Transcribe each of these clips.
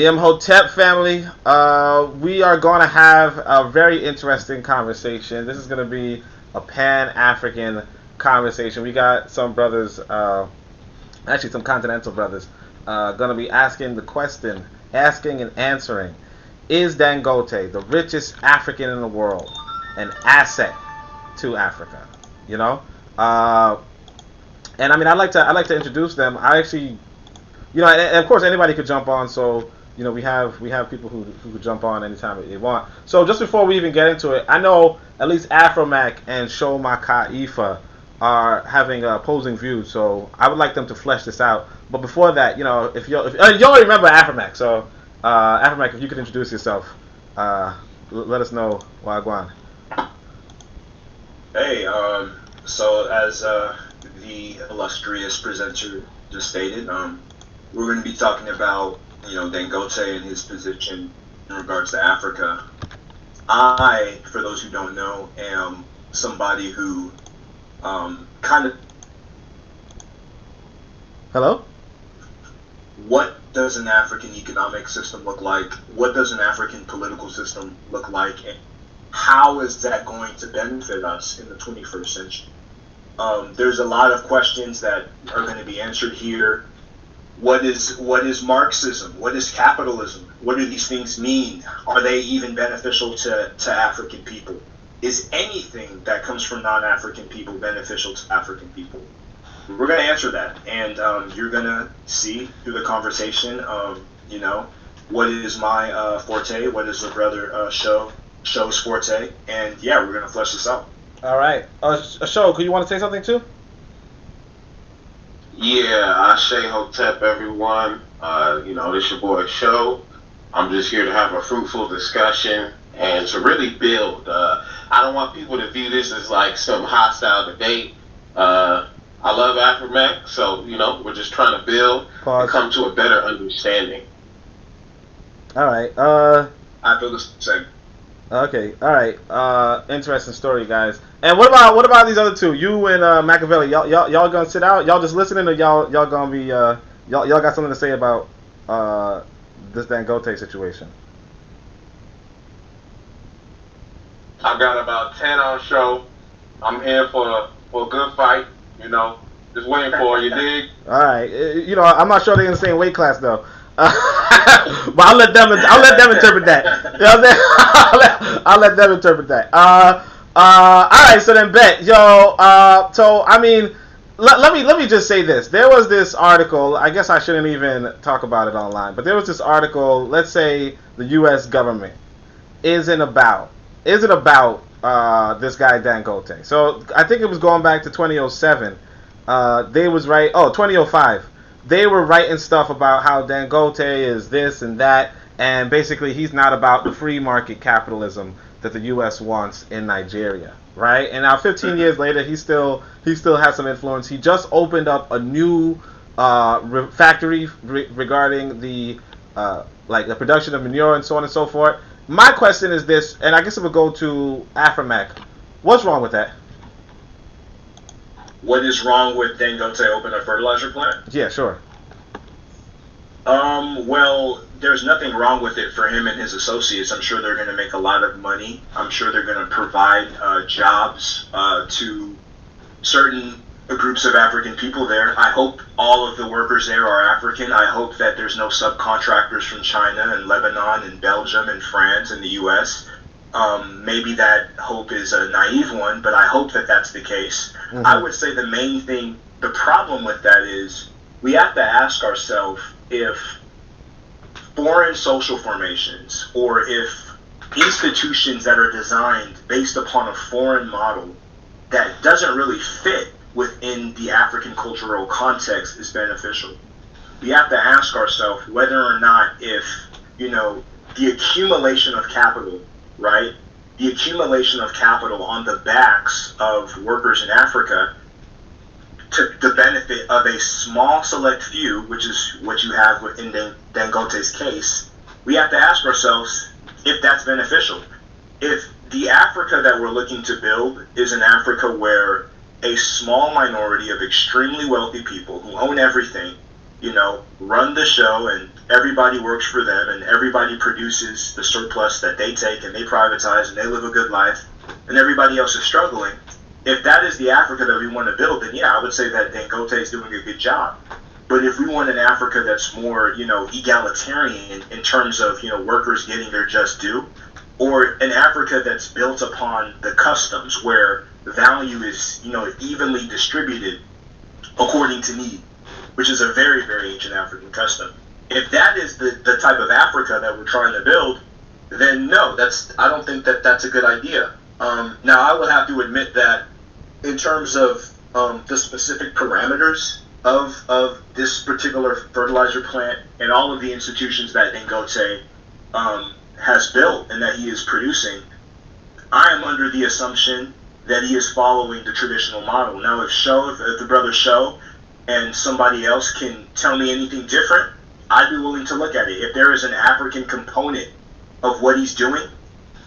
Hotep family, we are going to have a very interesting conversation. This is going to be a Pan-African conversation. We got some brothers, actually some continental brothers, going to be asking the question, asking and answering, is Dangote, the richest African in the world, an asset to Africa? You know? And I mean, I'd like to introduce them. I actually, and of course anybody could jump on, so we have people who could jump on anytime they want. So just before we even get into it, I know at least AFROMAC and Ifa are having opposing views, so I would like them to flesh this out. But before that, if you already remember AFROMAC, so AFROMAC, if you could introduce yourself, let us know. Wagwan. Hey, so as the illustrious presenter just stated, we're going to be talking about Dangote and his position in regards to Africa. I, for those who don't know, am somebody who kind of... Hello? What does an African economic system look like? What does an African political system look like? And how is that going to benefit us in the 21st century? There's a lot of questions that are going to be answered here. What is Marxism? What is capitalism? What do these things mean? Are they even beneficial to African people? Is anything that comes from non-African people beneficial to African people? We're going to answer that, and you're going to see through the conversation, what is my forte, what is the brother show's forte, and yeah, we're going to flesh this out. All right. Show, could you want to say something too? Yeah, Ashe Hotep, everyone. This your boy Show. I'm just here to have a fruitful discussion and to really build. I don't want people to view this as like some hostile debate. I love AFROMAC, so, we're just trying to build and come to a better understanding. All right. I feel the same. Okay. All right. Interesting story, guys. And what about these other two? You and Machiavelli. Y'all gonna sit out? Y'all just listening, or y'all gonna be y'all got something to say about this Dangote situation? I've got about 10 on show. I'm here for a good fight. Just waiting for you, dig? All right. I'm not sure they're in the same weight class though. But I'll let them interpret that. You know what I'm saying? I'll let them interpret that. All right. So then, bet so I mean, let me just say this. There was this article. I guess I shouldn't even talk about it online. But there was this article. Let's say the U.S. government isn't about this guy Dangote. So I think it was going back to 2007. They was right. 2005. They were writing stuff about how Dangote is this and that, and basically he's not about the free market capitalism that the U.S. wants in Nigeria, right? And now 15 years later, he still has some influence. He just opened up a new factory regarding the the production of manure and so on and so forth. My question is this, and I guess it would go to AFROMAC. What's wrong with that? What is wrong with Dangote opening a fertilizer plant? Yeah, sure. Well, there's nothing wrong with it for him and his associates. I'm sure they're going to make a lot of money. I'm sure they're going to provide jobs to certain groups of African people there. I hope all of the workers there are African. I hope that there's no subcontractors from China and Lebanon and Belgium and France and the U.S. Maybe that hope is a naive one, but I hope that that's the case. Mm-hmm. I would say the main thing, the problem with that is we have to ask ourselves if foreign social formations or if institutions that are designed based upon a foreign model that doesn't really fit within the African cultural context is beneficial. We have to ask ourselves whether or not if, the accumulation of capital, right? The accumulation of capital on the backs of workers in Africa to the benefit of a small select few, which is what you have within Dangote's case, we have to ask ourselves if that's beneficial. If the Africa that we're looking to build is an Africa where a small minority of extremely wealthy people who own everything run the show, and everybody works for them, and everybody produces the surplus that they take and they privatize and they live a good life, and everybody else is struggling. If that is the Africa that we want to build, then yeah, I would say that Dangote is doing a good job. But if we want an Africa that's more, egalitarian in terms of, workers getting their just due, or an Africa that's built upon the customs where value is, evenly distributed according to need, which is a very, very ancient African custom. If that is the type of Africa that we're trying to build, then no, I don't think that that's a good idea. Now, I would have to admit that in terms of the specific parameters of this particular fertilizer plant and all of the institutions that Dangote has built and that he is producing, I am under the assumption that he is following the traditional model. Now, if the brother Show and somebody else can tell me anything different, I'd be willing to look at it. If there is an African component of what he's doing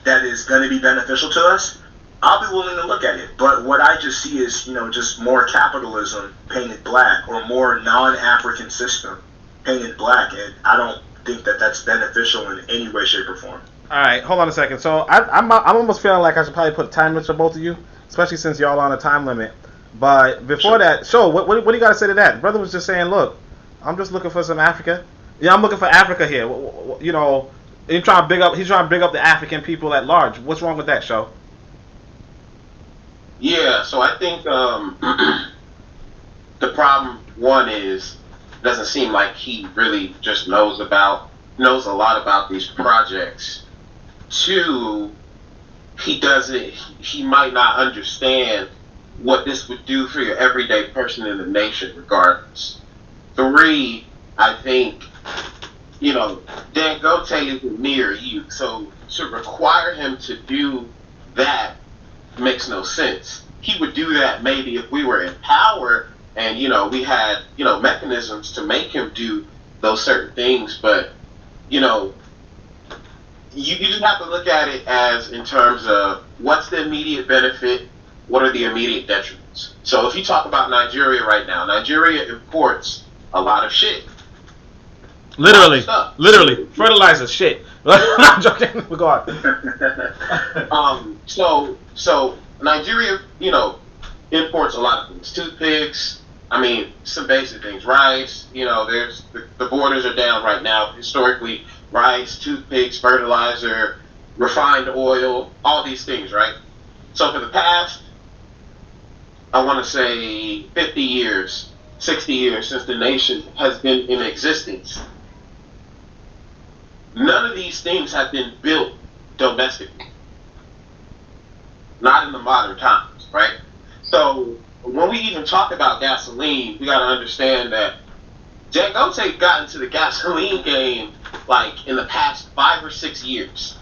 that is going to be beneficial to us, I'll be willing to look at it. But what I just see is, just more capitalism painted black, or more non-African system painted black, and I don't think that that's beneficial in any way, shape, or form. All right, hold on a second. So I'm almost feeling like I should probably put a time limit for both of you, especially since y'all on a time limit. But before that, what do you got to say to that? Brother was just saying, look, I'm just looking for some Africa. Yeah, I'm looking for Africa here. He's trying to big up the African people at large. What's wrong with that, Show? Yeah, so I think the problem, one, is it doesn't seem like he really just knows a lot about these projects. Two, he might not understand what this would do for your everyday person in the nation regardless. Three, I think, Dangote is near you, so to require him to do that makes no sense. He would do that maybe if we were in power and, we had, mechanisms to make him do those certain things, but, you just have to look at it as in terms of what's the immediate benefit, what are the immediate detriments. So if you talk about Nigeria right now, Nigeria imports a lot of shit. Literally, fertilizer shit. I'm joking. Go on. So Nigeria, imports a lot of things. Toothpicks. I mean, some basic things. Rice. There's the borders are down right now. Historically, rice, toothpicks, fertilizer, refined oil, all these things, right? So for the past, I want to say 50 years, 60 years since the nation has been in existence, none of these things have been built domestically. Not in the modern times, right? So when we even talk about gasoline, we got to understand that Dangote got into the gasoline game like in the past 5 or 6 years.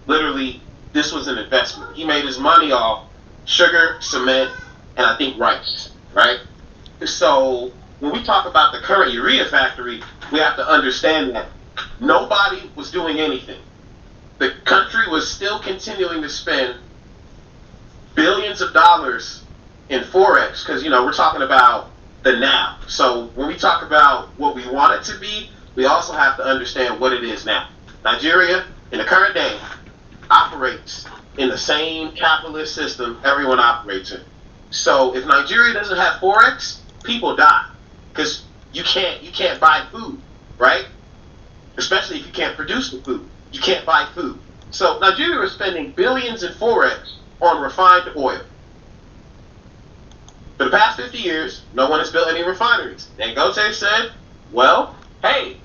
Literally, this was an investment. He made his money off sugar, cement, and I think rice, right? So when we talk about the current urea factory, we have to understand that nobody was doing anything. The country was still continuing to spend billions of dollars in Forex, because, we're talking about the now. So when we talk about what we want it to be, we also have to understand what it is now. Nigeria, in the current day, operates in the same capitalist system everyone operates in. So if Nigeria doesn't have Forex, people die, because you can't buy food, right? Especially if you can't produce the food. You can't buy food. So Nigeria is spending billions in Forex on refined oil. For the past 50 years, no one has built any refineries. Dangote said, well, hey,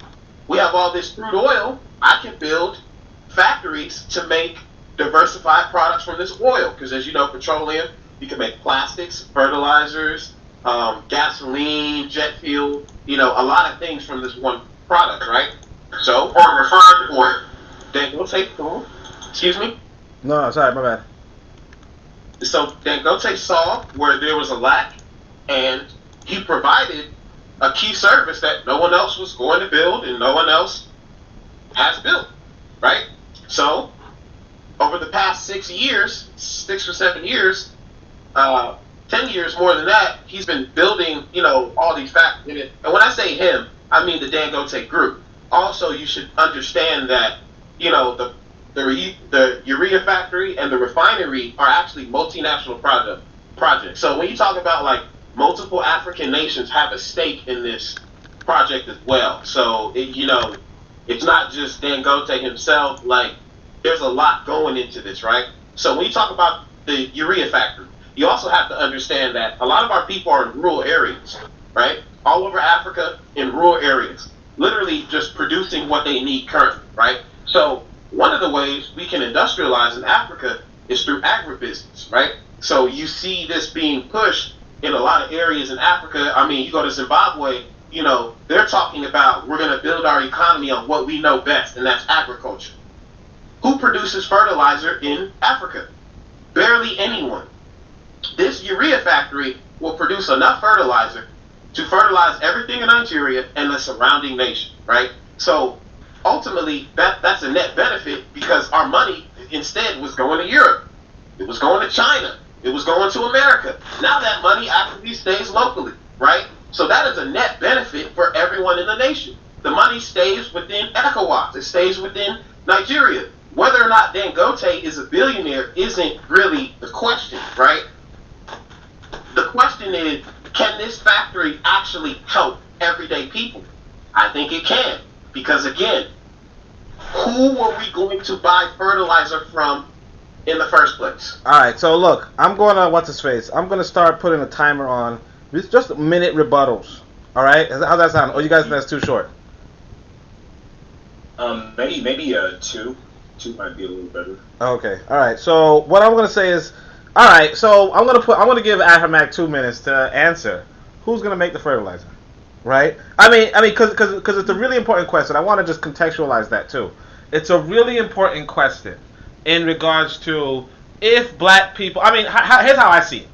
we have all this crude oil. I can build factories to make diversified products from this oil. Because as you know, petroleum, you can make plastics, fertilizers, gasoline, jet fuel, a lot of things from this one product, right? So, on refined oil, Dangote, excuse me? No, sorry, my bad. So Dangote saw where there was a lack, and he provided a key service that no one else was going to build and no one else has built, right? So over the past 6 or 7 years, 10 years more than that, he's been building, all these factories. And when I say him, I mean the Dangote group. Also, you should understand that, you know, the urea factory and the refinery are actually multinational projects. So when you talk about like multiple African nations have a stake in this project as well. So you know, it's not just Dangote himself. Like, there's a lot going into this, right? So when you talk about the urea factory, you also have to understand that a lot of our people are in rural areas, right? All over Africa, in rural areas, literally just producing what they need currently, right? So one of the ways we can industrialize in Africa is through agribusiness, right? So you see this being pushed in a lot of areas in Africa. I mean, you go to Zimbabwe, you know, they're talking about we're going to build our economy on what we know best, and that's agriculture. Who produces fertilizer in Africa? Barely anyone. This urea factory will produce enough fertilizer to fertilize everything in Nigeria and the surrounding nation, right? So ultimately, that's a net benefit, because our money instead was going to Europe. It was going to China. It was going to America. Now that money actually stays locally, right? So that is a net benefit for everyone in the nation. The money stays within ECOWAS. It stays within Nigeria. Whether or not Dangote is a billionaire isn't really the question, right? The question is, can this factory actually help everyday people? I think it can. Because again, who were we going to buy fertilizer from in the first place? Alright, so look, I'm going to, what's his face? I'm going to start putting a timer on. It's just minute rebuttals. Alright? How's that sound? Oh, you guys think that's too short? Maybe 2. 2 might be a little better. Okay. Alright, so what I'm going to say is, alright, so I'm going to give AFROMAC 2 minutes to answer. Who's going to make the fertilizer? Right? I mean, because it's a really important question. I want to just contextualize that too. It's a really important question in regards to if black people. I mean, here's how I see it.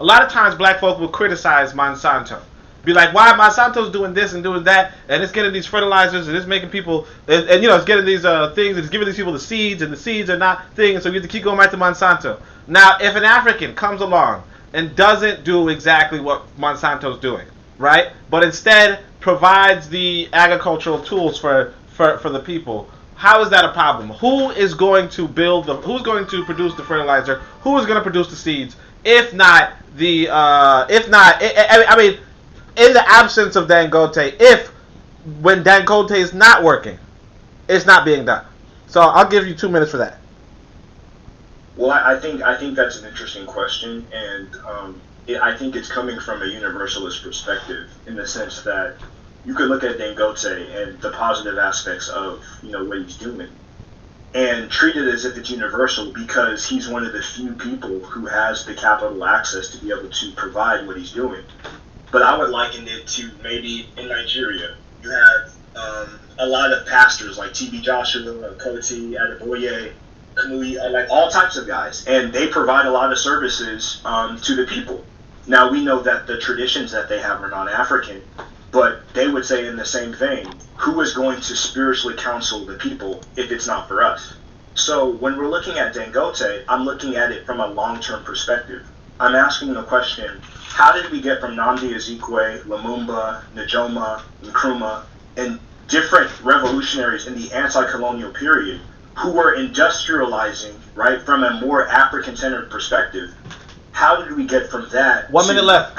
A lot of times, black folk will criticize Monsanto, be like, "Why Monsanto's doing this and doing that, and it's getting these fertilizers, and it's making people, and you know, it's getting these things, and it's giving these people the seeds, and the seeds are not things, so we have to keep going back to Monsanto." Now, if an African comes along and doesn't do exactly what Monsanto's doing, right, but instead provides the agricultural tools for the people, how is that a problem? Who is going to who's going to produce the fertilizer? Who is going to produce the seeds? If not I mean, in the absence of Dangote, when Dangote is not working, it's not being done. So I'll give you 2 minutes for that. Well, I think that's an interesting question, and I think it's coming from a universalist perspective, in the sense that you could look at Dangote and the positive aspects of, you know, what he's doing, and treat it as if it's universal, because he's one of the few people who has the capital access to be able to provide what he's doing. But I would liken it to maybe in Nigeria, you have a lot of pastors like TB Joshua, Koti, Adeboye, Kamui, like all types of guys, and they provide a lot of services to the people. Now, we know that the traditions that they have are non-African, but they would say in the same vein, who is going to spiritually counsel the people if it's not for us? So when we're looking at Dangote, I'm looking at it from a long-term perspective. I'm asking the question, how did we get from Nnamdi Azikiwe, Lumumba, Nkrumah, Nkrumah, and different revolutionaries in the anti-colonial period who were industrializing, right, from a more African-centered perspective? How did we get from that 1 minute left,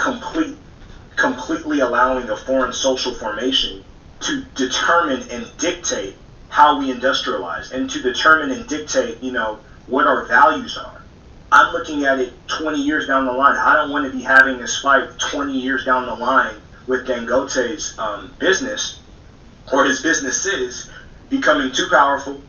completely allowing a foreign social formation to determine and dictate how we industrialize, and to determine and dictate, you know, what our values are? I'm looking at it 20 years down the line. I don't want to be having this fight 20 years down the line with Dangote's business, or his businesses, becoming too powerful,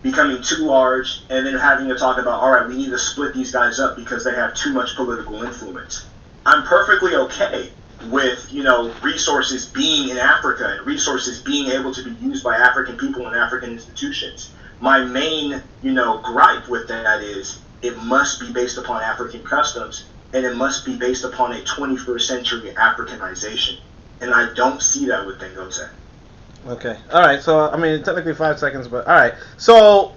becoming too large, and then having to talk about, all right, we need to split these guys up because they have too much political influence. I'm perfectly okay with, you know, resources being in Africa and resources being able to be used by African people and African institutions. My main, you know, gripe with that is it must be based upon African customs, and it must be based upon a 21st century Africanization. And I don't see that with Dangote. Okay. All right. So, I mean, technically 5 seconds, but all right. So,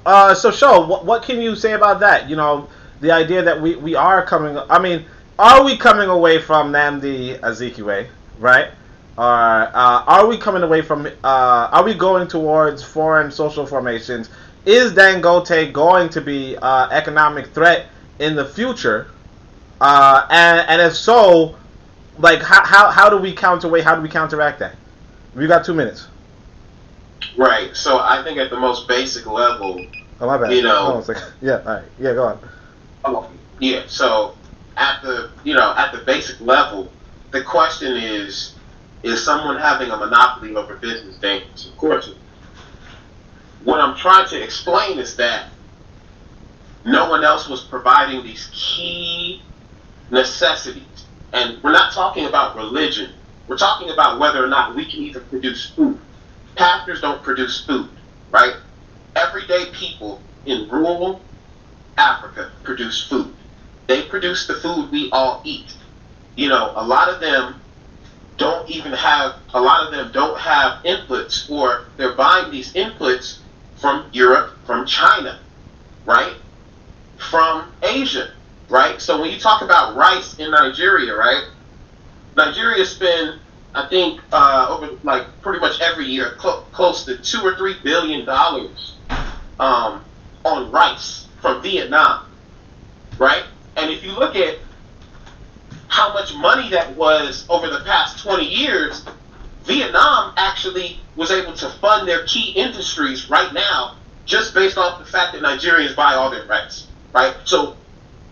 Sho, what can you say about that? You know, the idea that we are coming. I mean, are we coming away from Nnamdi Azikiwe, right? are we coming away from? Are we going towards foreign social formations? Is Dangote going to be economic threat in the future? And if so, like how do we counterweight? How do we counteract that? We got 2 minutes. Right. So I think at the most basic level, Oh my bad. you know, Hold on a second. Yeah. All right. Yeah. Go on. yeah. So at the basic level, the question is someone having a monopoly over business dangerous? Of course. What I'm trying to explain is that no one else was providing these key necessities. And we're not talking about religion. We're talking about whether or not we can even produce food. Pastors don't produce food, right? Everyday people in rural Africa produce food. They produce the food we all eat. You know, a lot of them don't have inputs, or they're buying these inputs from Europe, from China, right? From Asia, right? So when you talk about rice in Nigeria, right? Nigeria spend, I think, over like pretty much every year, close to $2 or $3 billion on rice from Vietnam, right? And if you look at how much money that was over the past 20 years, Vietnam actually was able to fund their key industries right now just based off the fact that Nigerians buy all their rice, right? So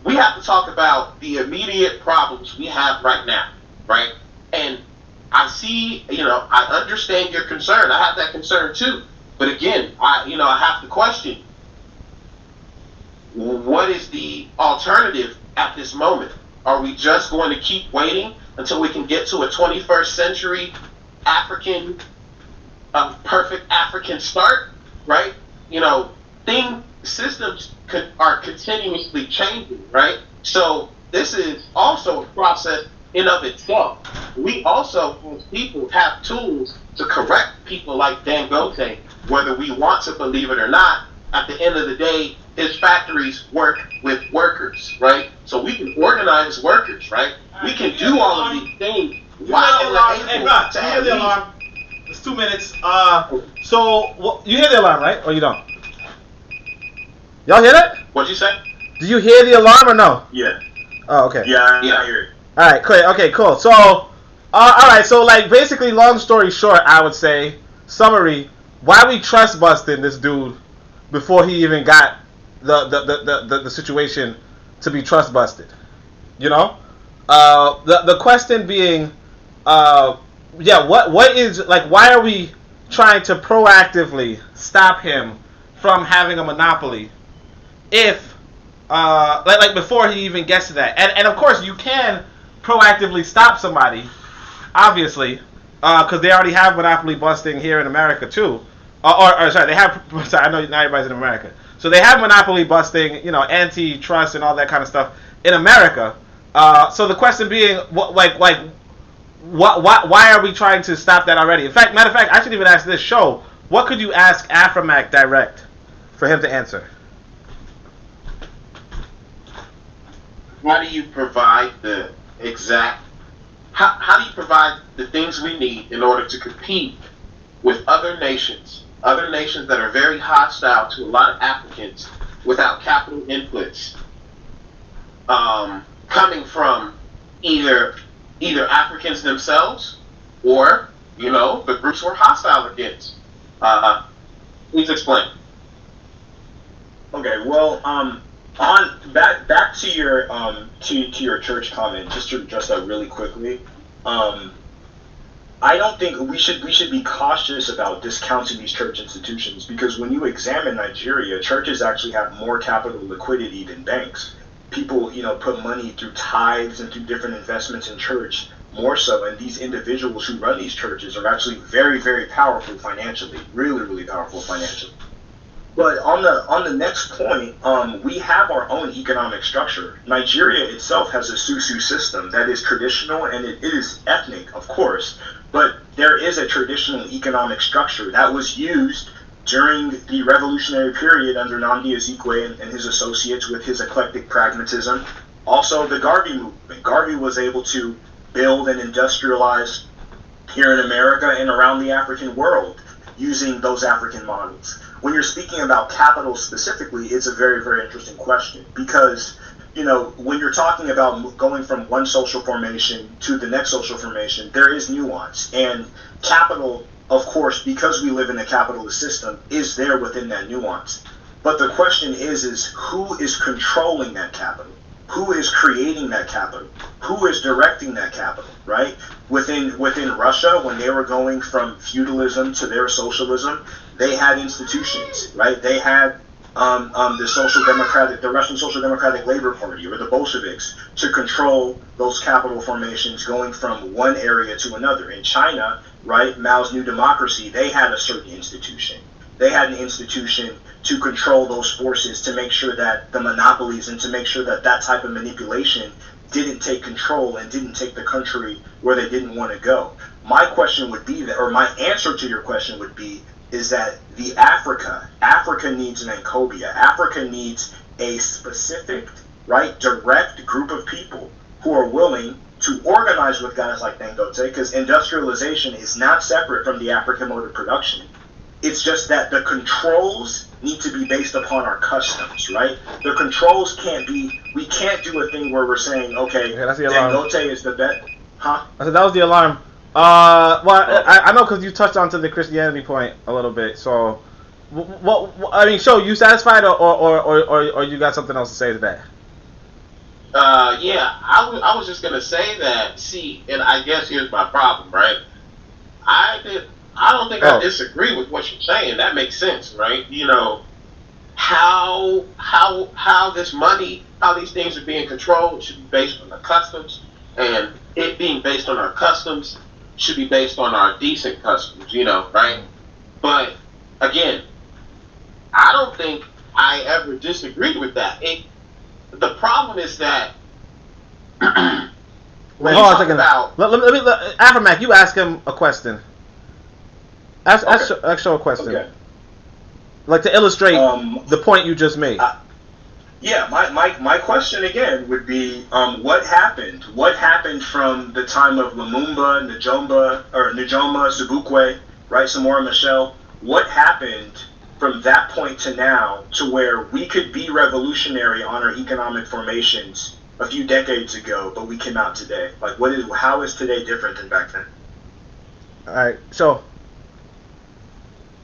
we have to talk about the immediate problems we have right now, right? And I see, I understand your concern. I have that concern too. But again, I have to question, what is the alternative at this moment? Are we just going to keep waiting until we can get to a 21st century African, perfect African start, right? Systems are continuously changing, right? So this is also a process in of itself. We also, as people, have tools to correct people like Dangote, whether we want to believe it or not. At the end of the day, his factories work with workers, right? So we can organize workers, right? We can do all of these things while we're able to hear the alarm. It's 2 minutes. So you hear the alarm, right? Or you don't? Y'all hear that? What'd you say? Do you hear the alarm or no? Yeah. Oh, okay. Yeah, I hear it. All right, cool. Okay, cool. So, all right. So, like, basically, long story short, I would say, summary: why we trust busting this dude before he even got the situation to be trust busted? The question being, what is, like, why are we trying to proactively stop him from having a monopoly if like before he even gets to that? And of course you can proactively stop somebody, obviously, because they already have monopoly busting here in America too. Sorry, I know not everybody's in America, so they have monopoly busting, antitrust and all that kind of stuff in America. So the question being, why are we trying to stop that already? Matter of fact, I should even ask this show: what could you ask AFROMAC direct for him to answer? How do you provide how do you provide the things we need in order to compete with other nations that are very hostile to a lot of Africans without capital inputs, coming from either Africans themselves or, the groups we're hostile against? Please explain. Okay, well, on back to your to your church comment, just to address that really quickly. I don't think we should be cautious about discounting these church institutions, because when you examine Nigeria, churches actually have more capital liquidity than banks. People, put money through tithes and through different investments in church more so, and these individuals who run these churches are actually very, very powerful financially, really, really powerful financially. But on the next point, we have our own economic structure. Nigeria itself has a susu system that is traditional, and it is ethnic, of course, but there is a traditional economic structure that was used during the revolutionary period under Nnamdi Azikiwe and his associates with his eclectic pragmatism. Also, the Garvey movement. Garvey was able to build and industrialize here in America and around the African world using those African models. When you're speaking about capital specifically, it's a very, very interesting question because, you know, when you're talking about going from one social formation to the next social formation, there is nuance. And capital, of course, because we live in a capitalist system, is there within that nuance. But the question is who is controlling that capital? Who is creating that capital? Who is directing that capital, right? Within Russia, when they were going from feudalism to their socialism, they had institutions, right? They had the Russian Social Democratic Labor Party or the Bolsheviks to control those capital formations going from one area to another. In China, right, Mao's New Democracy, they had a certain institution. They had an institution to control those forces, to make sure that the monopolies and to make sure that that type of manipulation didn't take control and didn't take the country where they didn't want to go. My question would be that, or my answer to your question would be, is that Africa needs an encobia. Africa needs a specific, right, direct group of people who are willing to organize with guys like Dangote, because industrialization is not separate from the African mode of production. It's just that the controls need to be based upon our customs, right? The controls we can't do a thing where we're saying, okay, Dangote is the best. Huh? I said that was the alarm. I know because you touched onto the Christianity point a little bit. So, I mean, Sho, you satisfied or you got something else to say to that? Yeah, I was just gonna say that. See, and I guess here's my problem, right? I don't think I disagree with what you're saying. That makes sense, right? You know, how this money, how these things are being controlled should be based on the customs, and it being based on our customs should be based on our decent customs, you know, right? But again, I don't think I ever disagreed with that. The problem is that wait, hold on a second. Let me AFROMAC, you ask him a question. Ask Sho a question. Okay. Like to illustrate the point you just made. Yeah, my question again would be, what happened? What happened from the time of Lumumba, Njoma, Sobukwe, right, Samora Machel? What happened from that point to now to where we could be revolutionary on our economic formations a few decades ago, but we cannot today? Like, how is today different than back then? All right, so.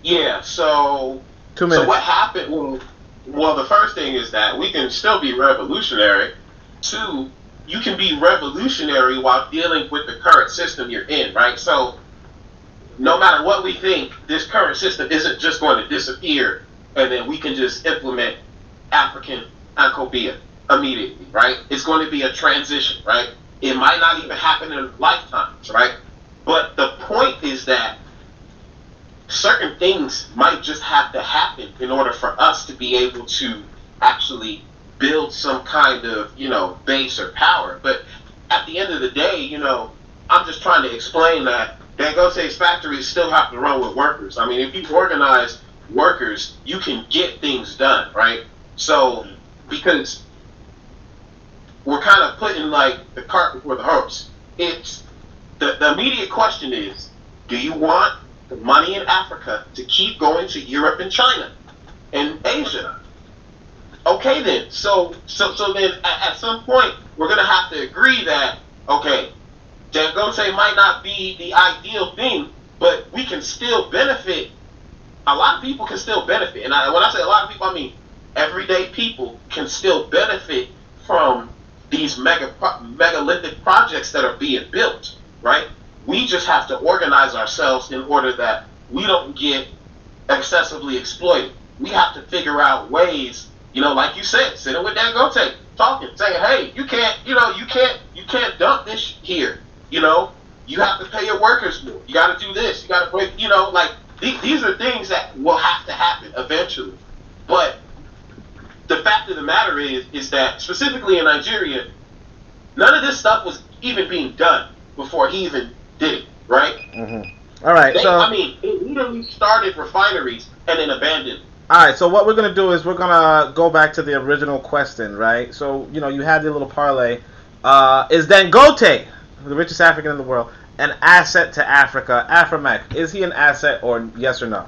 Yeah, so 2 minutes. So what happened? Well, the first thing is that we can still be revolutionary. 2, you can be revolutionary while dealing with the current system you're in, right? So no matter what we think, this current system isn't just going to disappear and then we can just implement African Ancobia immediately, right? It's going to be a transition, right? It might not even happen in lifetimes, right? But the point is that certain things might just have to happen in order for us to be able to actually build some kind of, you know, base or power. But at the end of the day, you know, I'm just trying to explain that Dangote's factories still have to run with workers. I mean, if you organize workers, you can get things done, right? So, because we're kind of putting like the cart before the horse. It's the immediate question is, do you want the money in Africa to keep going to Europe and China and Asia? Okay then, so then at some point we're gonna have to agree that, okay, Dangote might not be the ideal thing, but we can still benefit. A lot of people can still benefit, and when I say a lot of people, I mean everyday people can still benefit from these megalithic projects that are being built, right? We just have to organize ourselves in order that we don't get excessively exploited. We have to figure out ways, you know, like you said, sitting with Dangote, talking, saying, hey, you can't dump this here. You know, you have to pay your workers more. You got to do this. You got to break, you know, like these are things that will have to happen eventually. But the fact of the matter is that specifically in Nigeria, none of this stuff was even being done before he even did it, right? Mm-hmm. All right. It literally started refineries and then abandoned. All right. So what we're gonna do is we're gonna go back to the original question, right? So you know you had the little parlay. Is Dangote the richest African in the world? an asset to Africa? AFROMAC, is he an asset or yes or no?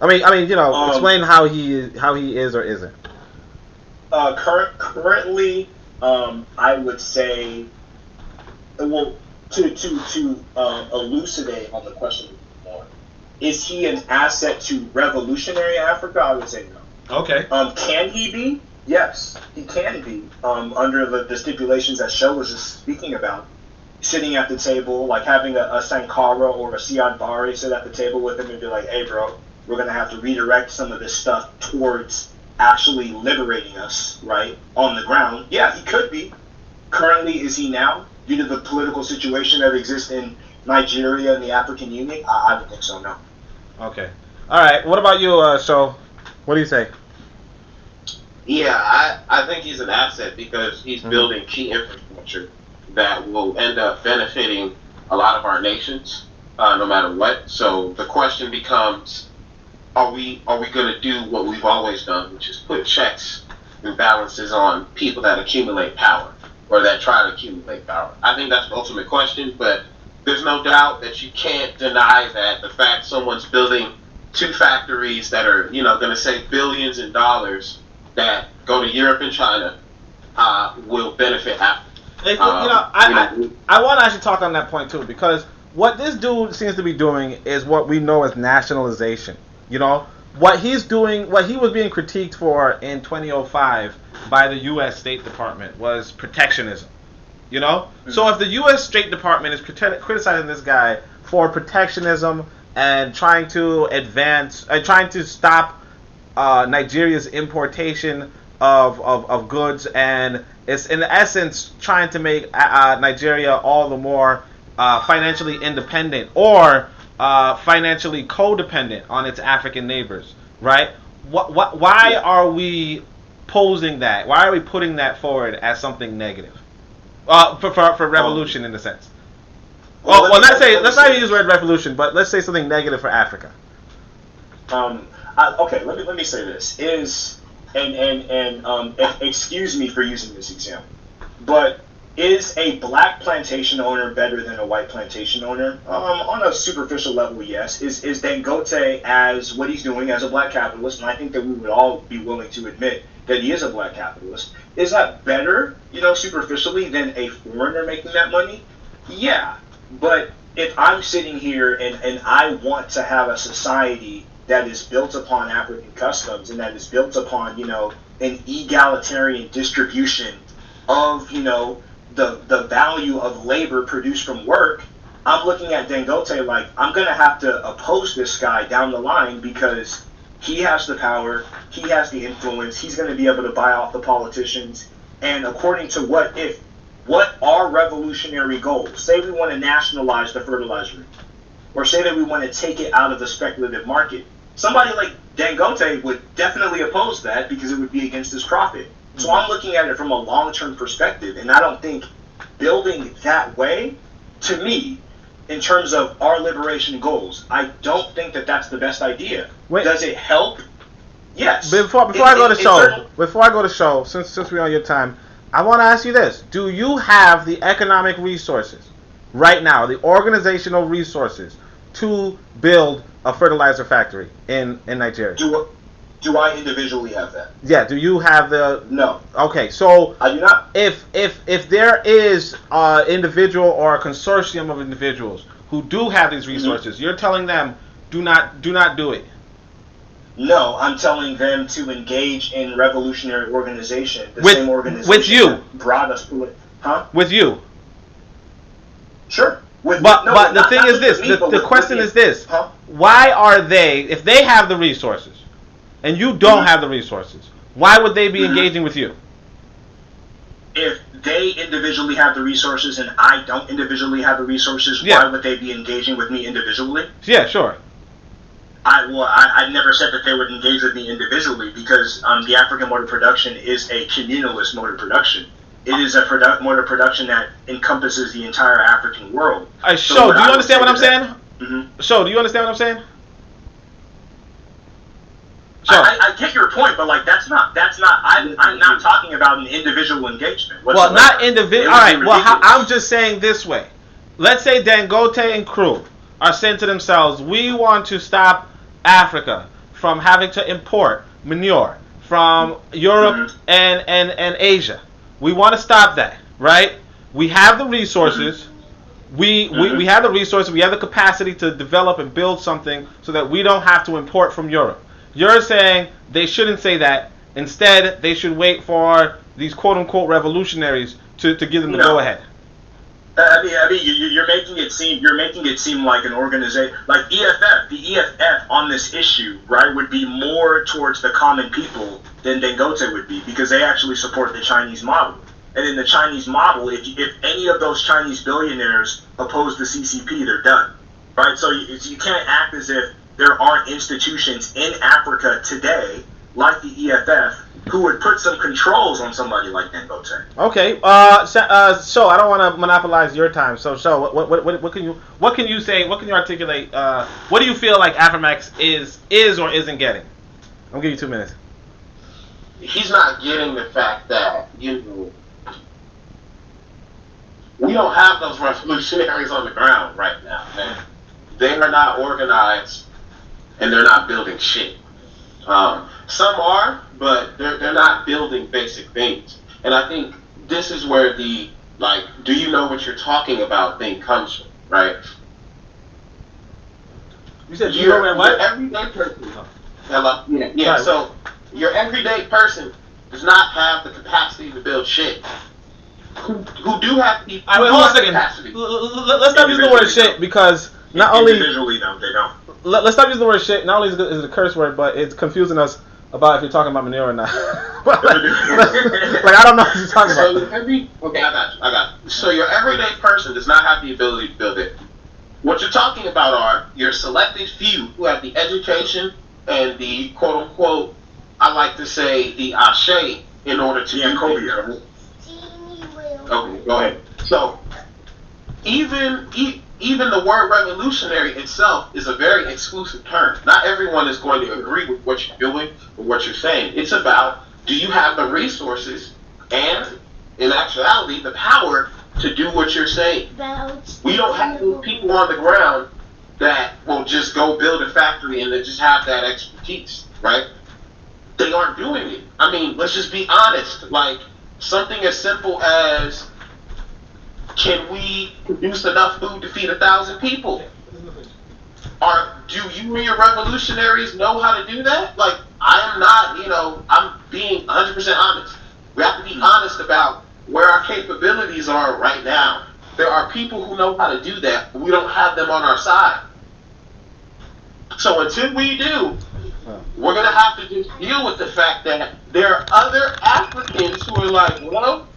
I mean, explain how he is or isn't. Currently, I would say, well, to elucidate on the question more, is he an asset to revolutionary Africa? I would say no. Okay. Can he be? Yes, he can be. Under the stipulations that Sho was just speaking about, sitting at the table, like having a Sankara or a Siad Barre sit at the table with him and be like, hey, bro, we're going to have to redirect some of this stuff towards actually liberating us, right, on the ground. Yeah, he could be. Currently, is he now? Due to the political situation that exists in Nigeria and the African Union? I don't think so, no. Okay. All right. What about you, Sho? What do you say? Yeah, I think he's an asset because he's building key infrastructure that will end up benefiting a lot of our nations, no matter what. So the question becomes, are we going to do what we've always done, which is put checks and balances on people that accumulate power or that try to accumulate power? I think that's the ultimate question, but there's no doubt that you can't deny that the fact someone's building 2 factories that are, going to save billions in dollars that go to Europe and China will benefit Africa. I want to actually talk on that point too, because what this dude seems to be doing is what we know as nationalization. What he's doing, what he was being critiqued for in 2005 by the U.S. State Department was protectionism. So if the U.S. State Department is criticizing this guy for protectionism and trying to stop Nigeria's importation of goods, and it's in essence trying to make Nigeria all the more financially independent or financially codependent on its African neighbors, right? Why are we posing that? Why are we putting that forward as something negative? For revolution, in a sense. Let's not use the word revolution, but let's say something negative for Africa. Okay, let me say this excuse me for using this example, but is a black plantation owner better than a white plantation owner? On a superficial level, yes. Is Dangote, as what he's doing as a black capitalist, and I think that we would all be willing to admit that he is a black capitalist, is that better, superficially than a foreigner making that money? Yeah, but if I'm sitting here and I want to have a society that is built upon African customs and that is built upon, an egalitarian distribution of, the value of labor produced from work, I'm looking at Dangote like, I'm going to have to oppose this guy down the line because he has the power, he has the influence, he's going to be able to buy off the politicians. And according to what are revolutionary goals? Say we want to nationalize the fertilizer, or say that we want to take it out of the speculative market. Somebody like Dangote would definitely oppose that because it would be against his profit. So I'm looking at it from a long-term perspective, and I don't think building that way, to me, in terms of our liberation goals, I don't think that that's the best idea. Wait. Does it help? Yes. Before I go to Sho, since we're on your time, I want to ask you this. Do you have the economic resources right now, the organizational resources, to build a fertilizer factory in Nigeria? Do I individually have that? Yeah. Do you have the? No. Okay. So I do not. If there is an individual or a consortium of individuals who do have these resources, you're telling them do not do it. No, I'm telling them to engage in revolutionary organization. Same organization with you that brought us to it. Huh? With you. Sure. But the thing is this. The question is this. Huh? Why are they, if they have the resources, and you don't have the resources, why would they be engaging with you? If they individually have the resources and I don't individually have the resources, why would they be engaging with me individually? Yeah, sure. I never said that they would engage with me individually because the African mode of production is a communalist mode of production. It is a mode of production that encompasses the entire African world. Sho, do you understand what I'm saying? Mm-hmm. Sho, do you understand what I'm saying? I get your point, but that's not. I'm not talking about an individual engagement whatsoever. Well, not individual. All right. Well, I'm just saying this way. let's say Dangote and crew are saying to themselves, we want to stop Africa from having to import manure from Europe and Asia. We want to stop that, right? We have the resources. We have the resources. We have the capacity to develop and build something so that we don't have to import from Europe. You're saying they shouldn't say that. Instead, they should wait for these quote-unquote revolutionaries to give them the go-ahead. I mean, you're making it seem like an organization, like EFF. The EFF on this issue, right, would be more towards the common people than Dangote would be, because they actually support the Chinese model. And in the Chinese model, if any of those Chinese billionaires oppose the CCP, they're done, right? So you can't act as if there aren't institutions in Africa today, like the EFF, who would put some controls on somebody like Dangote. Okay. So I don't want to monopolize your time. So what can you say? What can you articulate? What do you feel like AFROMAC is or isn't getting? I'm gonna give you 2 minutes. He's not getting the fact that, we don't have those revolutionaries on the ground right now, man. They are not organized, and they're not building shit. Some are, but they're not building basic things. And I think this is where the, do you know what you're talking about thing comes from, right? You said you know what? Your everyday person. Hello? Yeah. Right. So your everyday person does not have the capacity to build shit. Who do have the hold on a second. Let's stop using the word shit, because not only individually, no, they don't. Let's stop using the word shit. Not only is it a curse word, but it's confusing us about if you're talking about manure or not. I don't know what you're talking about. Okay, I got you. So your everyday person does not have the ability to build it. What you're talking about are your selected few who have the education and the quote-unquote, I like to say, the ashe in order to do things. Okay, go ahead. So, even the word revolutionary itself is a very exclusive term. Not everyone is going to agree with what you're doing or what you're saying. It's about, do you have the resources and, in actuality, the power to do what you're saying? We don't have those people on the ground that will just go build a factory and then just have that expertise, right? They aren't doing it. I mean, let's just be honest. Something as simple as, can we produce enough food to feed 1,000 people? Do you and your revolutionaries know how to do that? I am not, I'm being 100% honest. We have to be honest about where our capabilities are right now. There are people who know how to do that, but we don't have them on our side. So until we do, we're going to have to just deal with the fact that there are other Africans who are like, well,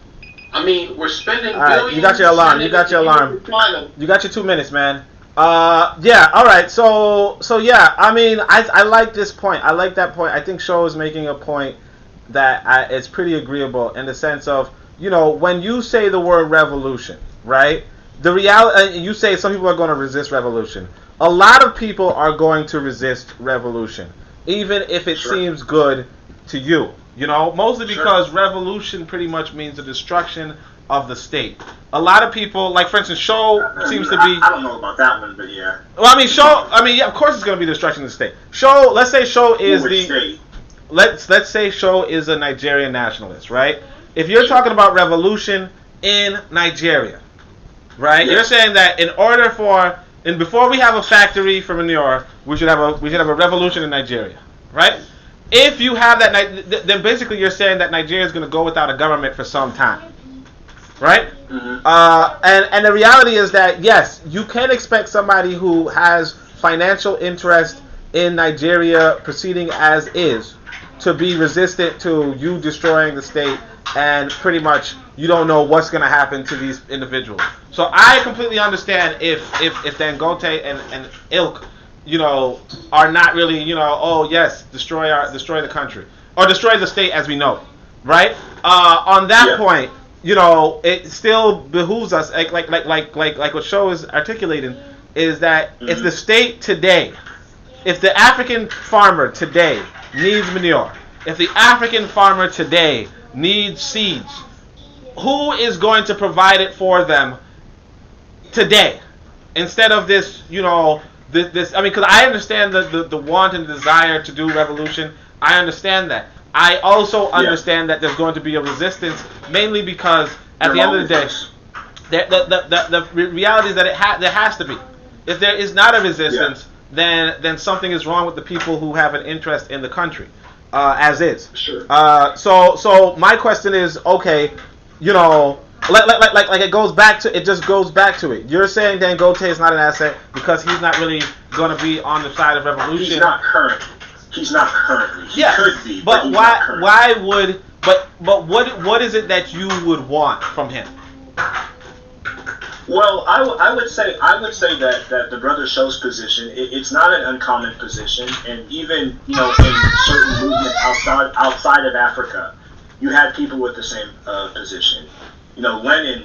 I mean, we're spending billions. You got your alarm. You got your 2 minutes, man. Yeah, all right. So yeah, I mean, I like this point. I like that point. I think Sho is making a point that it's pretty agreeable in the sense of, when you say the word revolution, right? The reality, you say some people are going to resist revolution. A lot of people are going to resist revolution, even if it seems good to you. Mostly because revolution pretty much means the destruction of the state. A lot of people, like for instance, Sho seems to be. I don't know about that one, but yeah. Well, I mean, yeah, of course it's going to be destruction of the state. Let's say Sho is let's say Sho is a Nigerian nationalist, right? If you're talking about revolution in Nigeria, right? Yes. You're saying that before we have a factory for manure, we should have a revolution in Nigeria, right? If you have that, then basically you're saying that Nigeria is going to go without a government for some time, right? Mm-hmm. And the reality is that, yes, you can expect somebody who has financial interest in Nigeria proceeding as is to be resistant to you destroying the state, and pretty much you don't know what's going to happen to these individuals. So I completely understand if Dangote and ilk, are not really, oh yes, destroy the country or destroy the state as we know it, right? On that point, it still behooves us, like what Sho is articulating, is that if the state today, if the African farmer today needs manure, if the African farmer today needs seeds, who is going to provide it for them? today, instead of this, this. I mean, because I understand the want and desire to do revolution. I understand that. I also understand that there's going to be a resistance, mainly because at the end of the day, the reality is that there has to be. If there is not a resistance, then something is wrong with the people who have an interest in the country, as is. Sure. So my question is, okay, like it goes back to it. Just goes back to it. You're saying Dangote is not an asset because he's not really going to be on the side of revolution. He's not currently. He could be, but he's why? not current. Why would? But what is it that you would want from him? Well, I would say that the brother show's position, it's not an uncommon position, and even in certain movements outside of Africa, you had people with the same position. Lenin,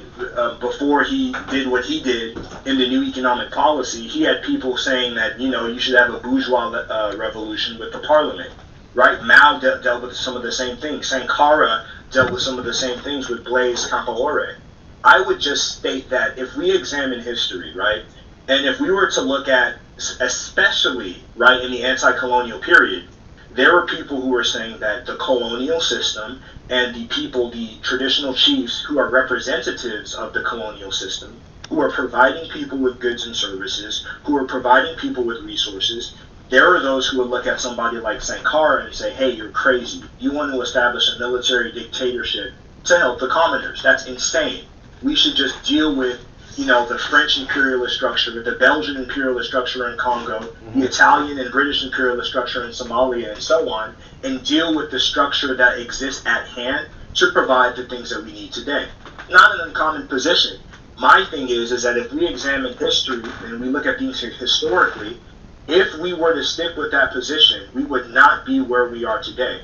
before he did what he did in the new economic policy, he had people saying that you should have a bourgeois revolution with the parliament, right? Mao dealt with some of the same things. Sankara dealt with some of the same things with Blaise Compaoré. I would just state that if we examine history, right, and if we were to look at, especially, right, in the anti-colonial period, there were people who were saying that the colonial system and the people, the traditional chiefs who are representatives of the colonial system, who are providing people with goods and services, who are providing people with resources, there are those who would look at somebody like Sankara and say, hey, you're crazy. You want to establish a military dictatorship to help the commoners. That's insane. We should just deal with, the French imperialist structure, the Belgian imperialist structure in Congo, the Italian and British imperialist structure in Somalia, and so on, and deal with the structure that exists at hand to provide the things that we need today. Not an uncommon position. My thing is that if we examine history and we look at things historically, if we were to stick with that position, we would not be where we are today.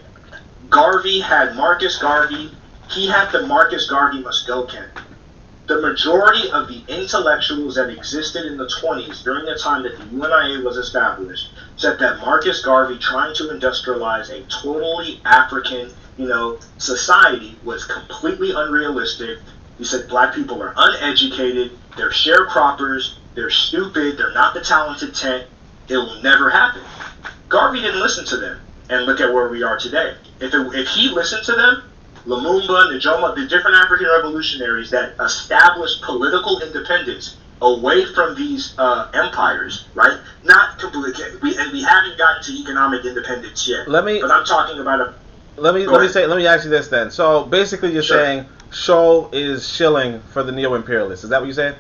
Garvey had Marcus Garvey. He had the Marcus Garvey must go camp. The majority of the intellectuals that existed in the 20s during the time that the UNIA was established said that Marcus Garvey trying to industrialize a totally African, society was completely unrealistic. He said black people are uneducated, they're sharecroppers, they're stupid, they're not the talented 10. It will never happen. Garvey didn't listen to them, and look at where we are today. If he listened to them, Lumumba, Nkrumah, the different African revolutionaries that established political independence away from these empires, right? Not completely, and we haven't gotten to economic independence yet. But I'm talking about Let me ask you this then. So basically, you're saying Sho is shilling for the neo-imperialists. Is that what you're saying?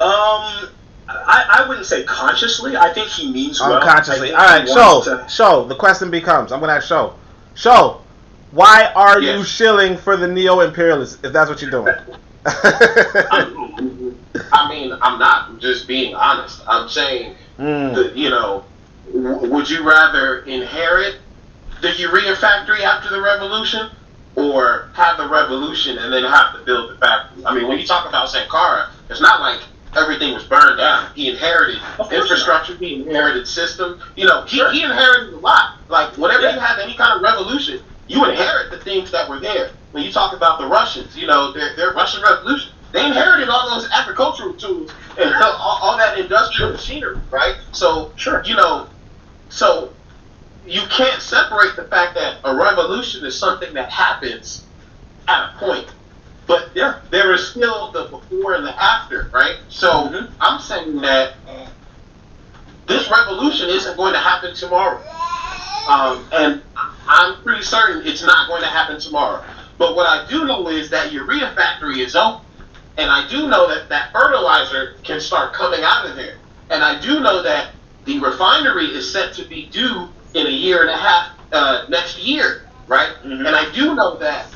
I wouldn't say consciously. I think he means well. Unconsciously. All right, Sho. The question becomes, I'm going to ask Sho, why are you shilling for the neo-imperialists if that's what you're doing? I mean, I'm not just being honest. I'm saying, would you rather inherit the urea factory after the revolution or have the revolution and then have to build the factory? I mean, when you talk about Sankara, it's not like everything was burned down. He inherited infrastructure, he inherited system. He inherited a lot. Like, whenever you have any kind of revolution, you inherit the things that were there. When you talk about the Russians, their Russian Revolution, they inherited all those agricultural tools and all that industrial machinery, right? So, so you can't separate the fact that a revolution is something that happens at a point. But there is still the before and the after, right? So I'm saying that this revolution isn't going to happen tomorrow. And I'm pretty certain it's not going to happen tomorrow. But what I do know is that urea factory is open. And I do know that fertilizer can start coming out of there. And I do know that the refinery is set to be due in a year and a half next year, right? And I do know that,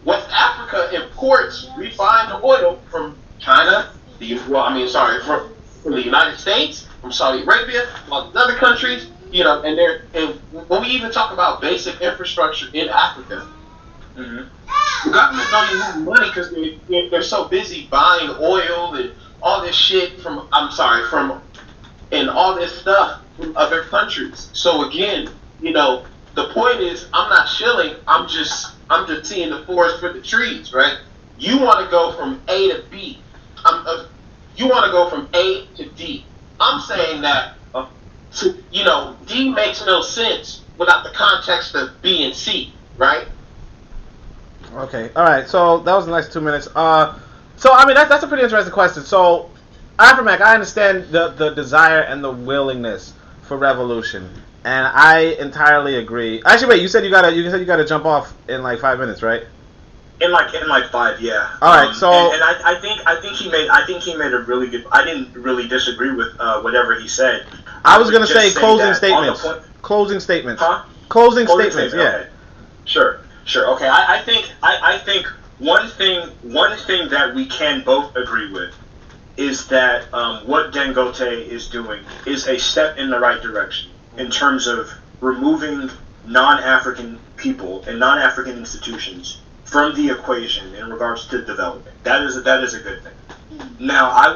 West Africa imports refined oil from China, from the United States, from Saudi Arabia, all these other countries, and when we even talk about basic infrastructure in Africa, the government don't even have money because they're so busy buying oil and all this shit from and all this stuff from other countries. So again, the point is, I'm not shilling. I'm just seeing the forest for the trees, right? You want to go from A to B. You want to go from A to D. I'm saying that, D makes no sense without the context of B and C, right? Okay, all right. So that was a nice 2 minutes. That's a pretty interesting question. So, AFROMAC, I understand the desire and the willingness for revolution, and I entirely agree. Actually, wait, you said you gotta jump off in like 5 minutes, right? In like 5, yeah. All right, so I think he made a really good. I didn't really disagree with whatever he said. I was gonna say closing statements. Closing statements. Huh? Closing statements. Yeah. Okay. Sure. Okay. I think one thing that we can both agree with is that what Dangote is doing is a step in the right direction in terms of removing non-African people and non-African institutions from the equation in regards to development. That is a good thing. Now, I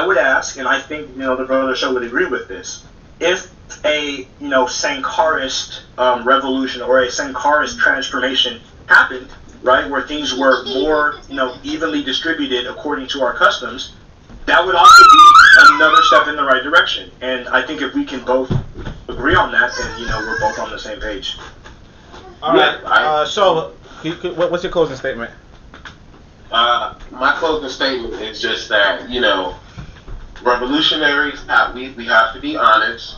would ask, and I think the brother show would agree with this, if a Sankarist revolution or a Sankarist transformation happened, right, where things were more evenly distributed according to our customs, that would also be another step in the right direction. And I think if we can both agree on that, then we're both on the same page. All right. So, what's your closing statement? My closing statement is just that revolutionaries we have to be honest.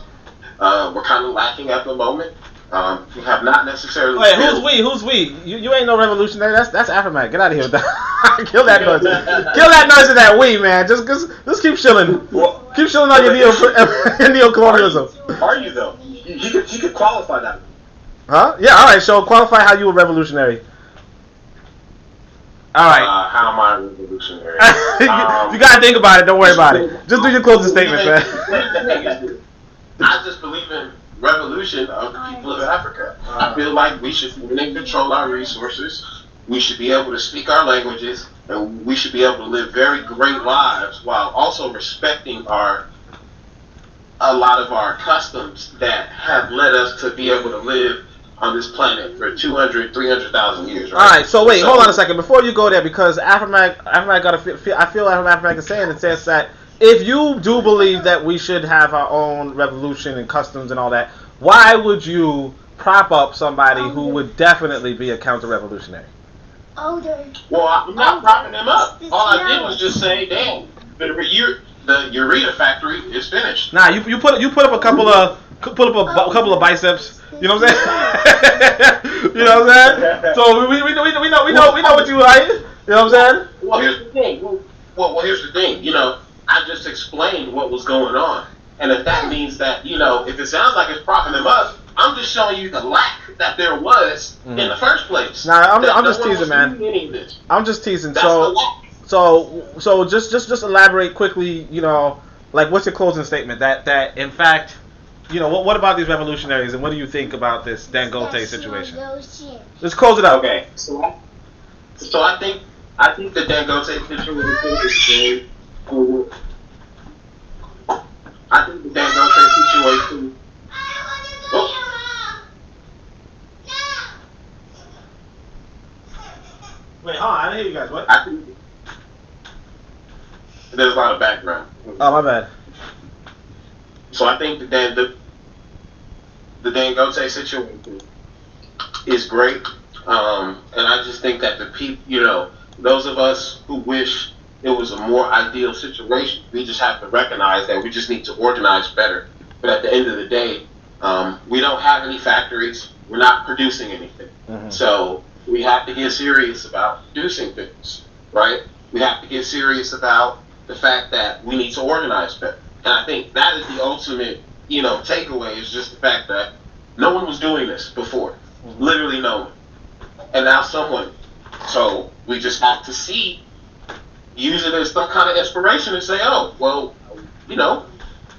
We're kind of lacking at the moment. We have not necessarily. Wait, who's we? You ain't no revolutionary. That's AFROMAC. Get out of here with that. Kill that noise. Kill that noise of that we, man. Just keep chilling. Keep chilling on your neocolonialism. Are you though? He could qualify that. Huh? Yeah. All right. So qualify how you a revolutionary. All right. How am I a revolutionary? You gotta think about it. Don't worry about it. Just do your closing statement, man. I just believe in revolution of the people of Africa. I feel like we should control our resources. We should be able to speak our languages, and we should be able to live very great lives while also respecting a lot of our customs that have led us to be able to live on this planet for 200, 300,000 years. Right? All right. So wait, hold on a second before you go there, because AFROMAC got I feel AFROMAC is saying, it says that if you do believe that we should have our own revolution and customs and all that, why would you prop up somebody who would definitely be a counter-revolutionary? Well, I'm not propping them up. All I did was just say, damn, the urea factory is finished. Nah, you put up a couple of biceps. You know what I'm saying? You know what I'm saying? So we know what you like. You know what I'm saying? Well, here's the thing. Well, here's the thing. I just explained what was going on. And if that means that, if it sounds like it's propping them up, I'm just showing you the lack that there was in the first place. Nah, I'm just teasing, man. I'm just teasing. So just elaborate quickly, like what's your closing statement? That in fact, what about these revolutionaries and what do you think about this Dangote situation? Let's close it out. Okay. So I think the Dangote situation is very cool. I think the Dangote situation. Wait, hold on, I didn't hear you guys. What? I think there's a lot of background. Oh, my bad. So I think the Dangote situation is great, and I just think that the people, those of us who wish it was a more ideal situation, we just have to recognize that we just need to organize better. But at the end of the day, we don't have any factories. We're not producing anything. Mm-hmm. So we have to get serious about producing things, right? We have to get serious about the fact that we need to organize better. And I think that is the ultimate, takeaway, is just the fact that no one was doing this before. Mm-hmm. Literally no one. And now someone. So we just have to use it as some kind of inspiration and say, oh, well,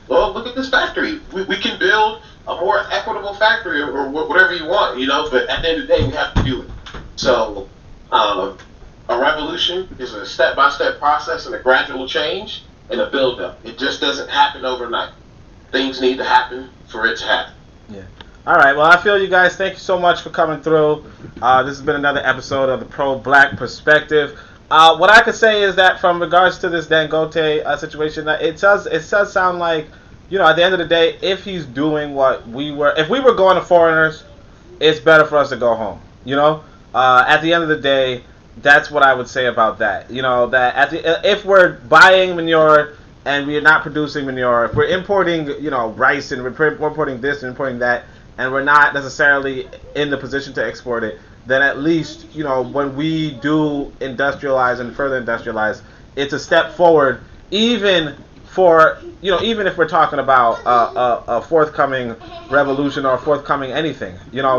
look at this factory. We can build a more equitable factory or whatever you want, but at the end of the day, we have to do it. So a revolution is a step-by-step process and a gradual change and a build-up. It just doesn't happen overnight. Things need to happen for it to happen. Yeah. All right. Well, I feel you guys. Thank you so much for coming through. This has been another episode of the Pro-Black Perspective. What I could say is that from regards to this Dangote situation, that it does sound like, at the end of the day, if he's doing if we were going to foreigners, it's better for us to go home. At the end of the day, that's what I would say about that. That if we're buying manure and we are not producing manure, if we're importing, rice and we're importing this and importing that, and we're not necessarily in the position to export it, then at least, when we do industrialize and further industrialize, it's a step forward, even for, even if we're talking about a forthcoming revolution or a forthcoming anything,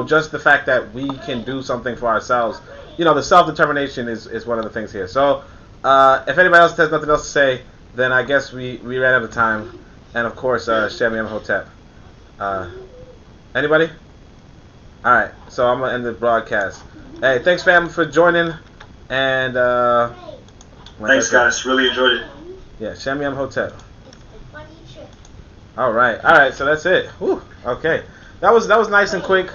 just the fact that we can do something for ourselves, the self-determination is one of the things here. So, if anybody else has nothing else to say, then I guess we ran out of time. And of course, Shemi Hotep. Anybody? Alright, so I'm going to end the broadcast. Hey, thanks, fam, for joining. And, thanks, guys. Really enjoyed it. Yeah, Shemi Hotep. Alright, so that's it. Whew, okay. That was nice and quick.